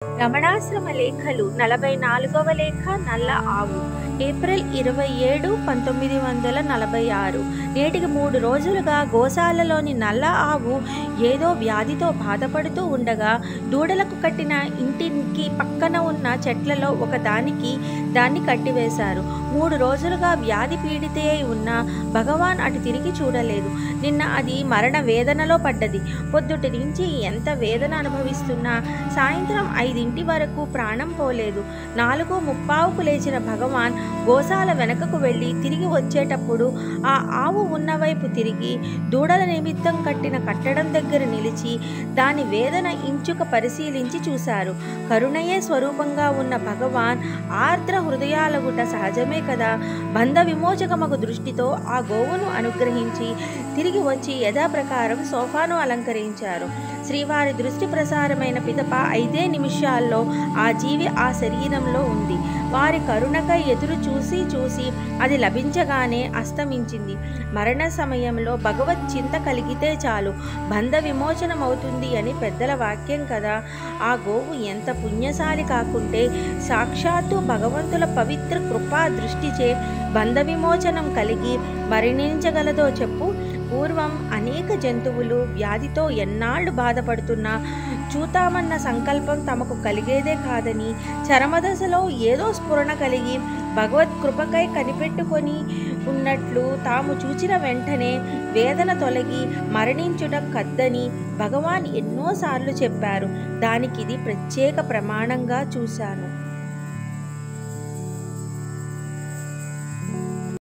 రమణాశ్రమ లేఖలు 44వ లేఖ నల్ల ఆవు ఏప్రిల్ 27, 1946. నేటికి 3 రోజులుగా గోశాలలోని నల్ల ఆవు ఏదో వ్యాధితో బాధపడుతూ ఉండగా దూడలకు కట్టిన ఇంటికి పక్కన ఉన్న చెట్లలో ఒకదానికి దాన్ని కట్టివేశారు. 3 రోజులుగా వ్యాధి పీడితే ఉన్న భగవాన్ అటు తిరిగి చూడలేదు. నిన్న అది మరణ వేదనలో పడ్డది. పొద్దుటి నుంచి ఎంత వేదన అనుభవిస్తున్నా సాయంత్రం 5 వరకు ప్రాణం పోలేదు. 4:15కు లేచిన భగవాన్ గోశాల వెనకకు వెళ్ళి తిరిగి వచ్చేటప్పుడు ఆ ఆవు ఉన్న వైపు తిరిగి దూడల నిమిత్తం కట్టిన కట్టడం దగ్గర నిలిచి దాని వేదన ఇంచుక పరిశీలించి చూశారు. కరుణయే స్వరూపంగా ఉన్న భగవాన్ ఆర్ద్ర హృదయాలగుట సహజమే కదా. బంధ విమోచకమగు దృష్టితో ఆ గోవును అనుగ్రహించి తిరిగి వచ్చి యథాప్రకారం సోఫాను అలంకరించారు. శ్రీవారి దృష్టి ప్రసారమైన పిదప 5 నిమిషాల్లో ఆ జీవి ఆ శరీరంలో ఉంది. వారి కరుణకై ఎదురు చూసి అది లభించగానే అస్తమించింది. మరణ సమయంలో భగవత్ చింత కలిగితే చాలు బంధ విమోచనమవుతుంది అని పెద్దల వాక్యం కదా. ఆ గోవు ఎంత పుణ్యశాలి కాకుంటే సాక్షాత్తు భగవంతుల పవిత్ర కృపా దృష్టిచే బంధ విమోచనం కలిగి మరణించగలదో చెప్పు. పూర్వం అనేక జంతువులు వ్యాధితో ఎన్నాళ్ళు బాధపడుతున్నా చూతామన్న సంకల్పం తమకు కలిగేదే కాదని చరమదశలో ఏదో స్ఫురణ కలిగి భగవత్ కృపకై కనిపెట్టుకొని ఉన్నట్లు తాము చూచిన వెంటనే వేదన తొలగి మరణించుట కద్దని భగవాన్ ఎన్నోసార్లు చెప్పారు. దానికిది ప్రత్యేక ప్రమాణంగా చూశాను.